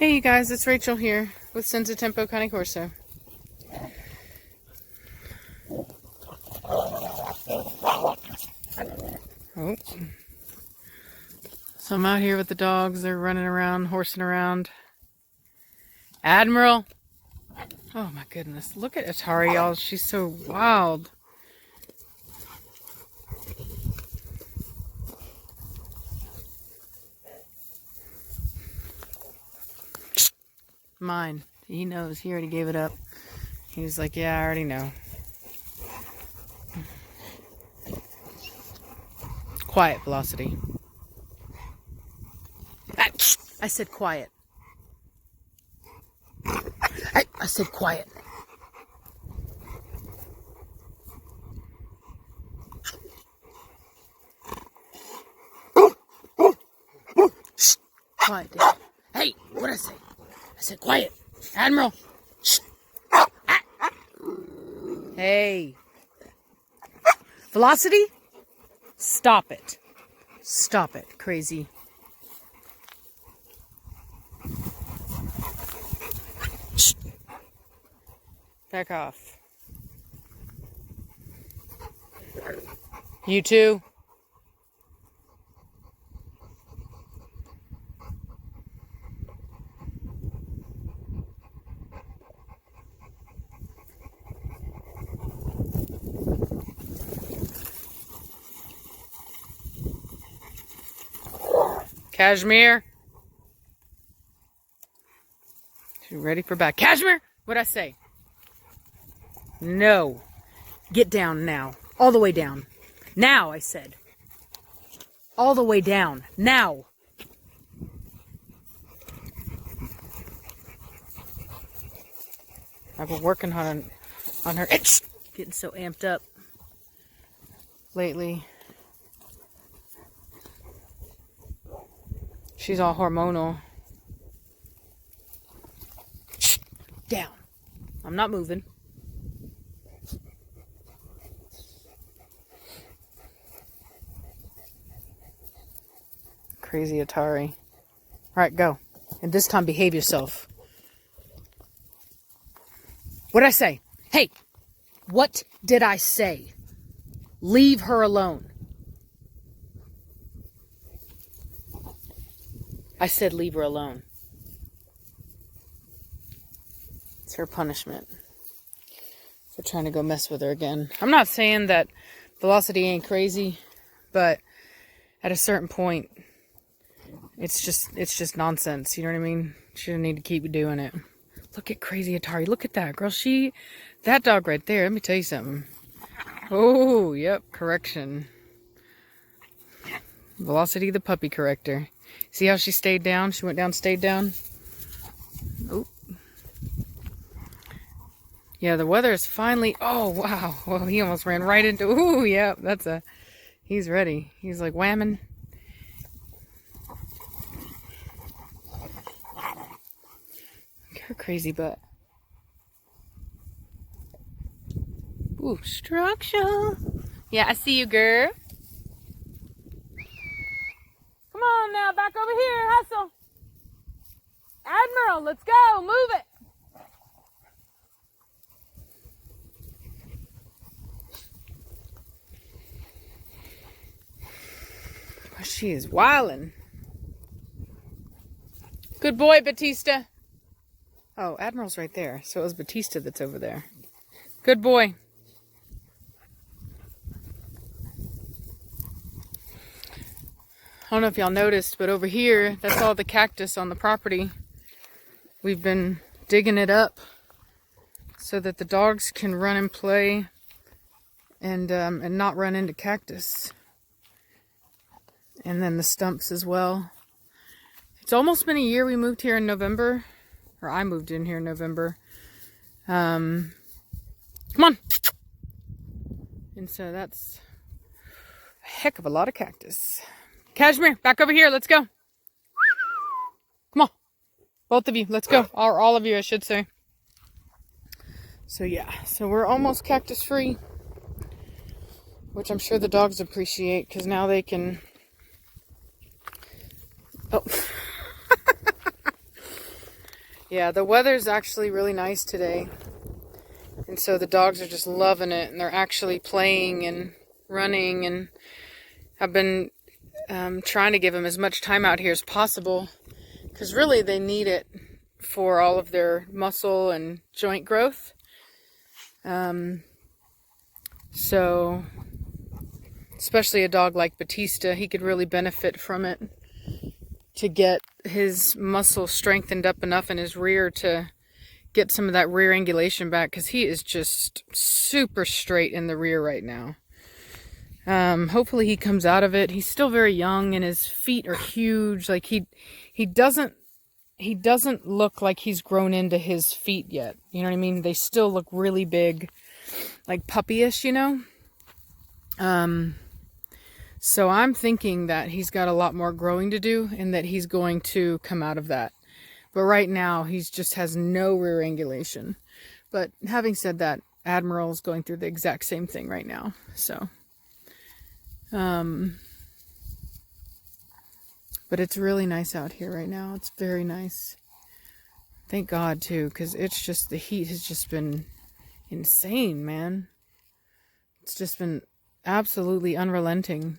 Hey you guys, it's Rachel here with Senza Tempo Cane Corso. Oh. So I'm out here with the dogs. They're running around, horsing around. Admiral! Oh my goodness, look at Atari, y'all. She's so wild. Mine. He knows. He already gave it up. He's like, yeah, I already know. Quiet, Velocity. I said quiet. I said quiet. Shh. Quiet, Dad. Hey, what'd I say? I said quiet. Admiral. Shh. Hey. Velocity? Stop it. Stop it, crazy. Shh. Back off. You too. Cashmere. She's ready for back. Cashmere! What'd I say? No. Get down now. All the way down. Now, I said. All the way down. Now. I've been working on her. It's getting so amped up lately. She's all hormonal. Shh. Down. I'm not moving. Crazy Atari. Alright, go. And this time behave yourself. What'd I say? Hey! What did I say? Leave her alone. I said leave her alone. It's her punishment for trying to go mess with her again. I'm not saying that Velocity ain't crazy, but at a certain point, it's just nonsense. You know what I mean? She doesn't need to keep doing it. Look at crazy Atari. Look at that, girl. That dog right there. Let me tell you something. Oh, yep. Correction. Velocity the puppy corrector. See how she stayed down? She went down, stayed down. Oh. Yeah, the weather is finally... Oh, wow. Well, he almost ran right into... Ooh, yeah, he's ready. He's like whamming. Her crazy butt. Ooh, structure. Yeah, I see you, girl. Come on now, back over here, hustle. Admiral, let's go, move it. She is wildin'. Good boy, Batista. Oh, Admiral's right there, so it was Batista that's over there. Good boy. I don't know if y'all noticed, but over here, that's all the cactus on the property. We've been digging it up so that the dogs can run and play and not run into cactus. And then the stumps as well. It's almost been a year. We moved here in November, or I moved in here in November. Come on. And so that's a heck of a lot of cactus. Cashmere, back over here. Let's go. Come on. Both of you. Let's go. Or all of you, I should say. So, yeah. So, we're almost cactus free. Which I'm sure the dogs appreciate. Because now they can... Oh. Yeah, the weather's actually really nice today. And so the dogs are just loving it, and they're actually playing and running, and I've been trying to give them as much time out here as possible, because really they need it for all of their muscle and joint growth. So especially a dog like Batista, he could really benefit from it to get his muscle strengthened up enough in his rear to get some of that rear angulation back, because he is just super straight in the rear right now. Hopefully he comes out of it. He's still very young and his feet are huge. Like he doesn't look like he's grown into his feet yet. You know what I mean? They still look really big, like puppyish, you know? So I'm thinking that he's got a lot more growing to do and that he's going to come out of that. But right now, he just has no rear angulation. But having said that, Admiral's going through the exact same thing right now. So, but it's really nice out here right now. It's very nice. Thank God, too, because it's just, the heat has just been insane, man. It's just been absolutely unrelenting.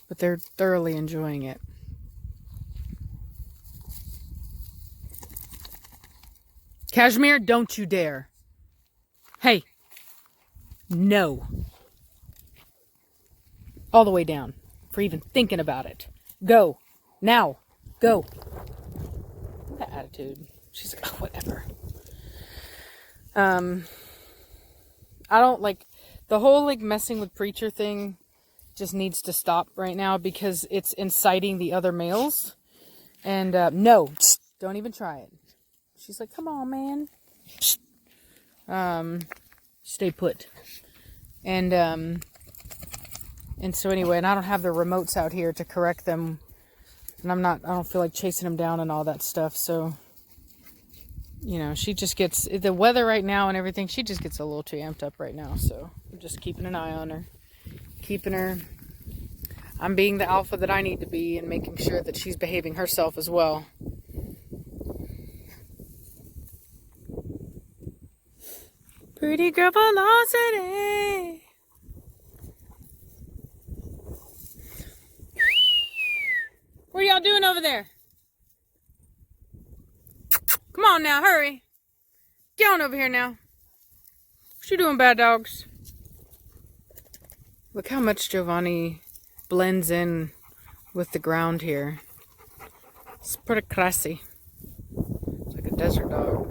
But they're thoroughly enjoying it. Cashmere, don't you dare. Hey. No. All the way down. For even thinking about it. Go. Now. Go. That attitude. She's like, oh, whatever. I don't like the whole like messing with Preacher thing. Just needs to stop right now because it's inciting the other males. And no, don't even try it. She's like, come on, man. Stay put. And so anyway, and I don't have the remotes out here to correct them. And I don't feel like chasing them down and all that stuff. So, you know, she just gets, the weather right now and everything, she just gets a little too amped up right now. So I'm just keeping an eye on her. Keeping her, I'm being the alpha that I need to be and making sure that she's behaving herself as well. Pretty girl velocity. What are y'all doing over there? Come on now, hurry. Get on over here now. What you doing, bad dogs? Look how much Giovanni blends in with the ground here. It's pretty classy. It's like a desert dog.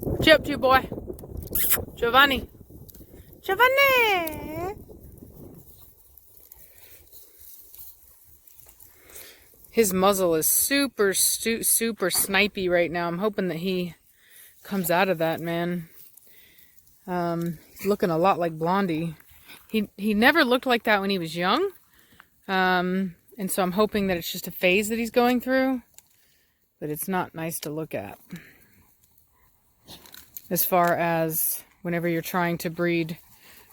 What you up to, boy? Giovanni. Giovanni! His muzzle is super snipey right now. I'm hoping that he comes out of that, man. He's looking a lot like Blondie. He never looked like that when he was young. And so I'm hoping that it's just a phase that he's going through. But it's not nice to look at. As far as whenever you're trying to breed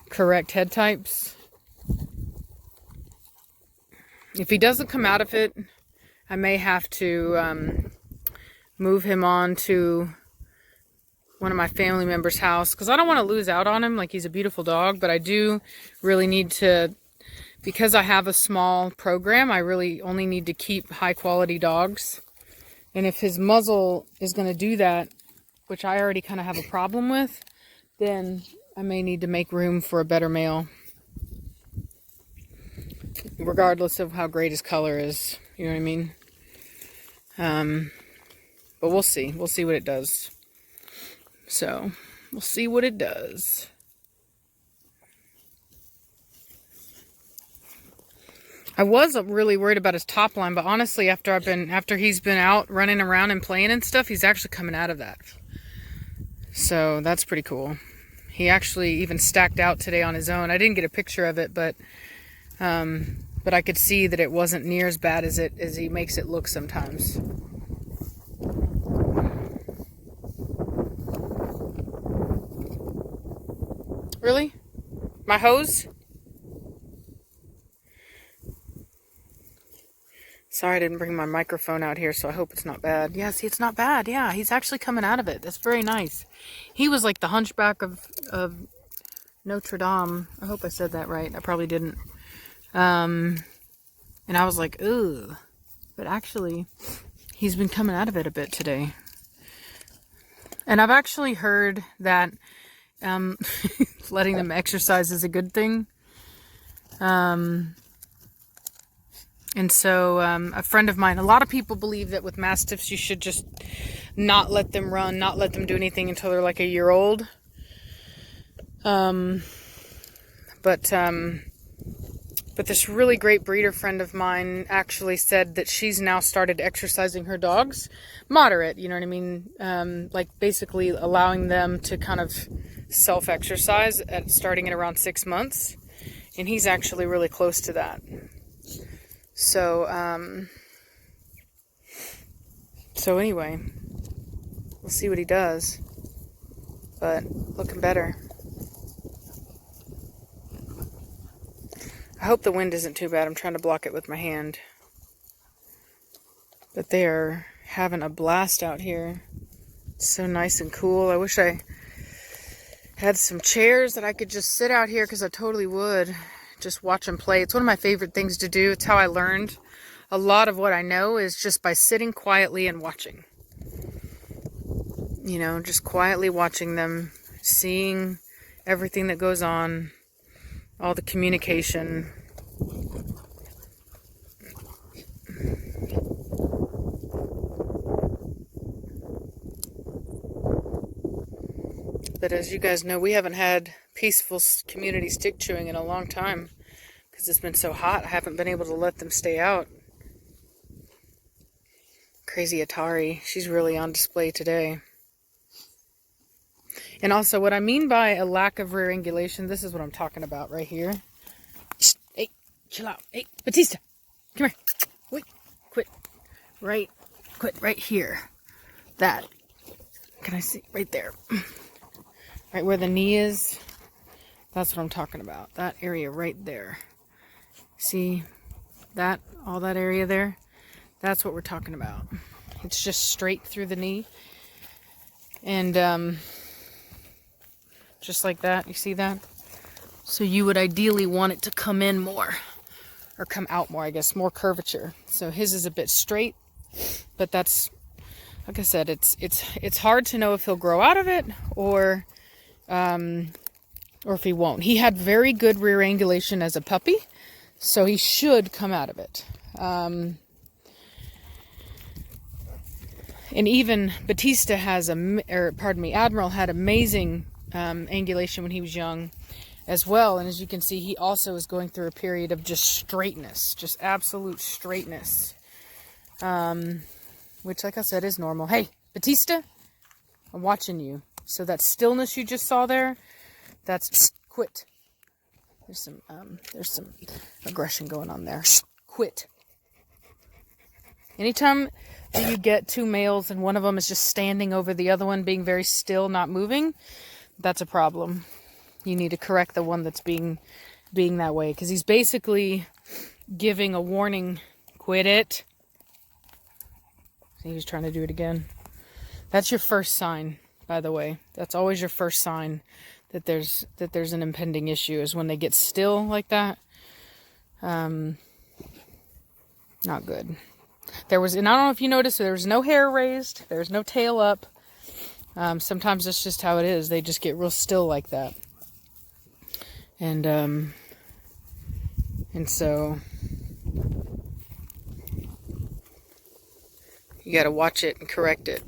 correct head types. If he doesn't come out of it, I may have to move him on to one of my family members' house, because I don't want to lose out on him. Like, he's a beautiful dog, but I do really need to, because I have a small program, I really only need to keep high quality dogs. And if his muzzle is going to do that, which I already kind of have a problem with, then I may need to make room for a better male. Regardless of how great his color is. You know what I mean? But we'll see. We'll see what it does. So, we'll see what it does. I was really worried about his top line, but honestly, after he's been out running around and playing and stuff, he's actually coming out of that. So, that's pretty cool. He actually even stacked out today on his own. I didn't get a picture of it, but I could see that it wasn't near as bad as he makes it look sometimes. Really? My hose? Sorry I didn't bring my microphone out here, so I hope it's not bad. Yeah, see, it's not bad. Yeah, he's actually coming out of it. That's very nice. He was like the hunchback of Notre Dame. I hope I said that right. I probably didn't. And I was like, ugh. But actually, he's been coming out of it a bit today. And I've actually heard that letting them exercise is a good thing. And so a friend of mine, a lot of people believe that with Mastiffs you should just not let them run, not let them do anything until they're like a year old. But this really great breeder friend of mine actually said that she's now started exercising her dogs moderate, you know what I mean? Like basically allowing them to kind of self-exercise starting at around 6 months. And he's actually really close to that. So anyway, we'll see what he does, but looking better. I hope the wind isn't too bad. I'm trying to block it with my hand. But they are having a blast out here. It's so nice and cool. I wish I had some chairs that I could just sit out here, because I totally would. Just watch them play. It's one of my favorite things to do. It's how I learned a lot of what I know, is just by sitting quietly and watching. You know, just quietly watching them, seeing everything that goes on, all the communication. But as you guys know, we haven't had peaceful community stick chewing in a long time because it's been so hot. I haven't been able to let them stay out. Crazy Atari. She's really on display today. And also, what I mean by a lack of rear angulation, this is what I'm talking about right here. Hey, chill out. Hey, Batista, come here. Wait, quit right here. That. Can I see? Right there. Right where the knee is. That's what I'm talking about. That area right there. See that? All that area there? That's what we're talking about. It's just straight through the knee. And just like that. You see that? So you would ideally want it to come in more. Or come out more, I guess. More curvature. So his is a bit straight. But that's, like I said, it's hard to know if he'll grow out of it or if he won't. He had very good rear angulation as a puppy, so he should come out of it. And even Batista has Admiral had amazing angulation when he was young as well. And as you can see, he also is going through a period of just straightness, just absolute straightness. Which, like I said, is normal. Hey, Batista, I'm watching you. So that stillness you just saw there, that's quit. There's some aggression going on there. Quit. Anytime that you get two males and one of them is just standing over the other one, being very still, not moving, that's a problem. You need to correct the one that's being that way, because he's basically giving a warning. Quit it. He was trying to do it again. That's your first sign, by the way. That's always your first sign that there's an impending issue, is when they get still like that. Not good. And I don't know if you noticed, there was no hair raised. There was no tail up. Sometimes that's just how it is. They just get real still like that. And so you got to watch it and correct it.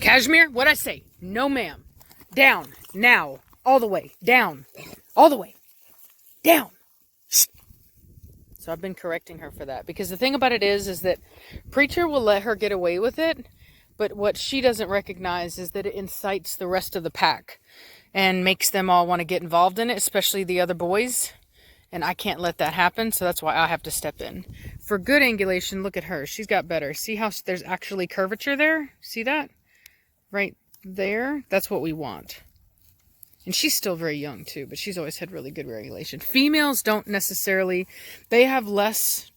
Cashmere, what'd I say? No, ma'am. Down. Now. All the way. Down. All the way. Down. So I've been correcting her for that. Because the thing about it is that Preacher will let her get away with it. But what she doesn't recognize is that it incites the rest of the pack. And makes them all want to get involved in it. Especially the other boys. And I can't let that happen, so that's why I have to step in. For good angulation, look at her. She's got better. See how there's actually curvature there? See that? Right there? That's what we want. And she's still very young too, but she's always had really good regulation. Females don't necessarily, they have less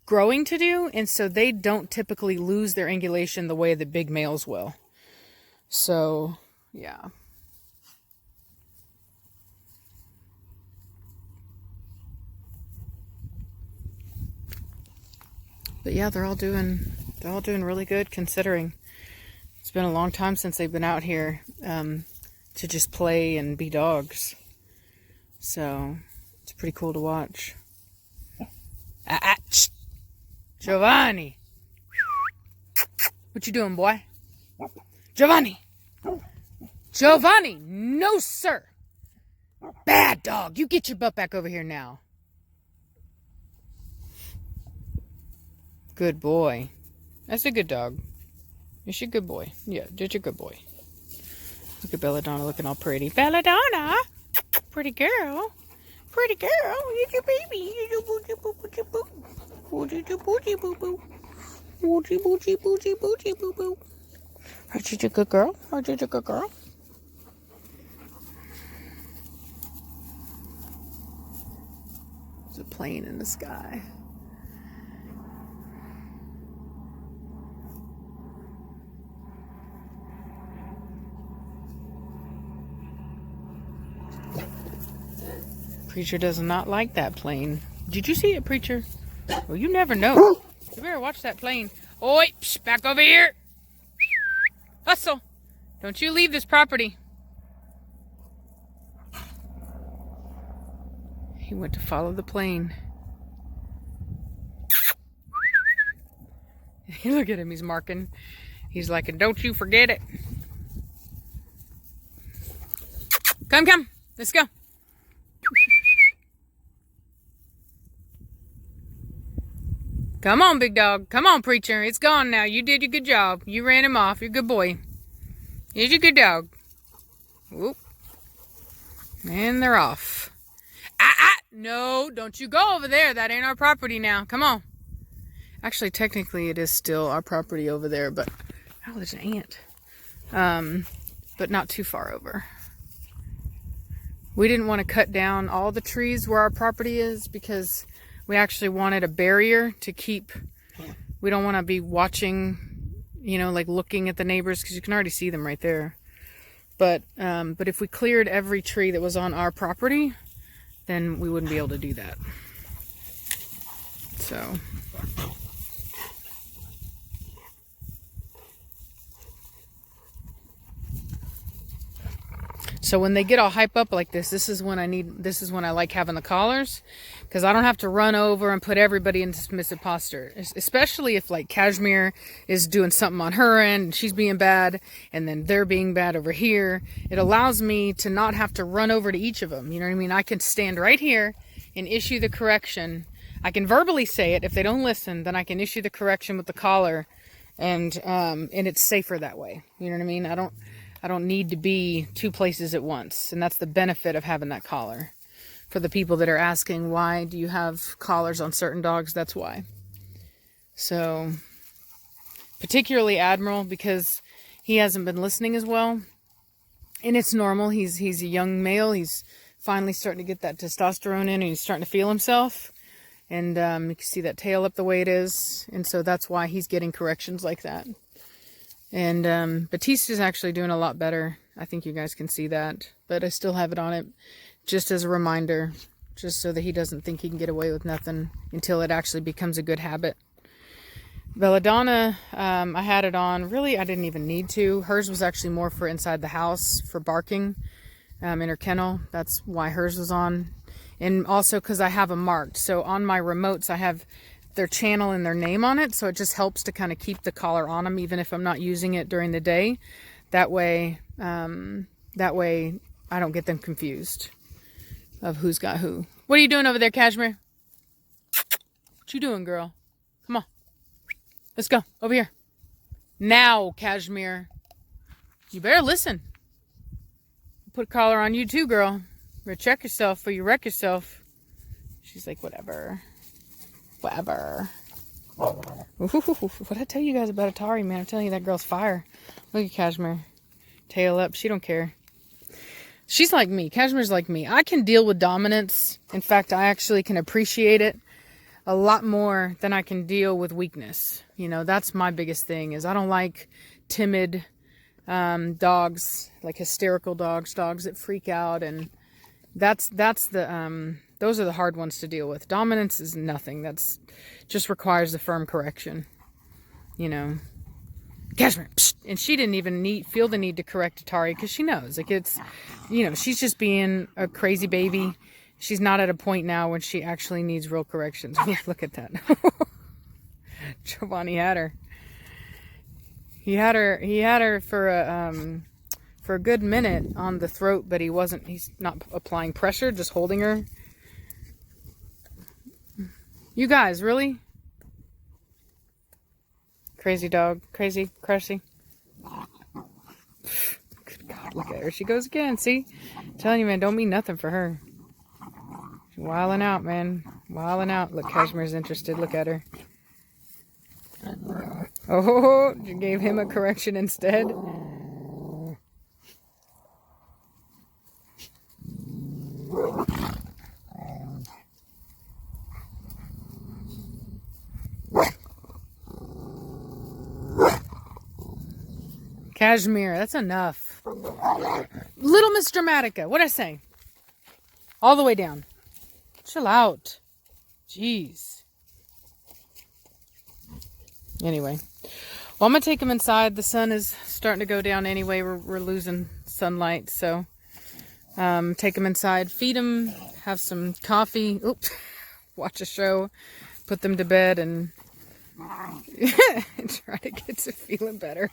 growing to do, and so they don't typically lose their angulation the way the big males will. So, yeah. But yeah, they're all doing really good considering. It's been a long time since they've been out here to just play and be dogs. So it's pretty cool to watch. Giovanni! What you doing, boy? Giovanni! Giovanni! No, sir! Bad dog! You get your butt back over here now. Good boy. That's a good dog. You're a good boy. Yeah, just a good boy. Look at Belladonna looking all pretty. Belladonna! Pretty girl. Pretty girl. You're your baby. You're booty boo booty boo. Booty booty boo boo. Booty booty booty booty boo boo. Aren't you a good girl? Aren't you a good girl? There's a plane in the sky. Preacher does not like that plane. Did you see it, Preacher? Well, you never know. You better watch that plane. Oi, psh, back over here. Hustle. Don't you leave this property. He went to follow the plane. Look at him, he's marking. He's like, and don't you forget it. Come. Let's go. Come on, big dog. Come on, Preacher. It's gone now. You did your good job. You ran him off. You're a good boy. Here's your good dog. Whoop. And they're off. No, don't you go over there. That ain't our property now. Come on. Actually, technically, it is still our property over there, but... Oh, there's an ant. But not too far over. We didn't want to cut down all the trees where our property is because we actually wanted a barrier to keep... We don't want to be watching, you know, like looking at the neighbors because you can already see them right there. But if we cleared every tree that was on our property, then we wouldn't be able to do that. So when they get all hype up like this is when I like having the collars, because I don't have to run over and put everybody into submissive posture, especially if like Cashmere is doing something on her end and she's being bad and then they're being bad over here. It allows me to not have to run over to each of them. You know what I mean? I can stand right here and issue the correction. I can verbally say it. If they don't listen, then I can issue the correction with the collar, and it's safer that way. You know what I mean? I don't need to be two places at once. And that's the benefit of having that collar. For the people that are asking, why do you have collars on certain dogs? That's why. So, particularly Admiral, because he hasn't been listening as well. And it's normal. He's a young male. He's finally starting to get that testosterone in, and he's starting to feel himself. And you can see that tail up the way it is. And so that's why he's getting corrections like that. And Batista's actually doing a lot better. I think you guys can see that. But I still have it on it just as a reminder. Just so that he doesn't think he can get away with nothing until it actually becomes a good habit. Belladonna, I had it on. Really, I didn't even need to. Hers was actually more for inside the house for barking in her kennel. That's why hers was on. And also because I have them marked. So on my remotes, I have their channel and their name on it, so it just helps to kind of keep the collar on them even if I'm not using it during the day. That way I don't get them confused of who's got who. What are you doing over there, Cashmere? What you doing, girl? Come on, let's go over here now. Cashmere, you better listen. Put a collar on you too, girl. check yourself before you wreck yourself. She's like, whatever. Whatever. What I tell you guys about Atari, man? I'm telling you, that girl's fire. Look at Cashmere. Tail up. She don't care. She's like me. Cashmere's like me. I can deal with dominance. In fact, I actually can appreciate it a lot more than I can deal with weakness. You know, that's my biggest thing, is I don't like timid dogs, like hysterical dogs that freak out, and that's the those are the hard ones to deal with. Dominance is nothing. That's just requires a firm correction. You know, Cashmere, psst. And she didn't even feel the need to correct Atari, because she knows, like, it's, you know, she's just being a crazy baby. She's not at a point now when she actually needs real corrections. Look at that. Giovanni had her. He had her for a good minute on the throat, but he's not applying pressure, just holding her. You guys, really? Crazy dog. Crazy. Good God, look at her. She goes again, see? I'm telling you, man, don't mean nothing for her. She's wilding out, man. Wilding out. Look, Cashmere's interested. Look at her. Oh, you gave him a correction instead. Cashmere, that's enough. Little Miss Dramatica, what'd I say? All the way down. Chill out. Jeez. Anyway. Well, I'm going to take him inside. The sun is starting to go down anyway. We're losing sunlight, so take him inside, feed him, have some coffee, oops, watch a show, put them to bed, and try to get to feeling better.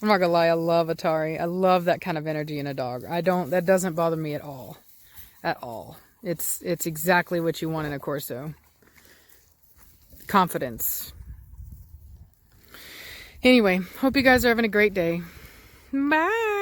I'm not gonna lie, I love Atari. I love that kind of energy in a dog. That doesn't bother me at all. At all. It's exactly what you want in a Corso. Confidence. Anyway, hope you guys are having a great day. Bye.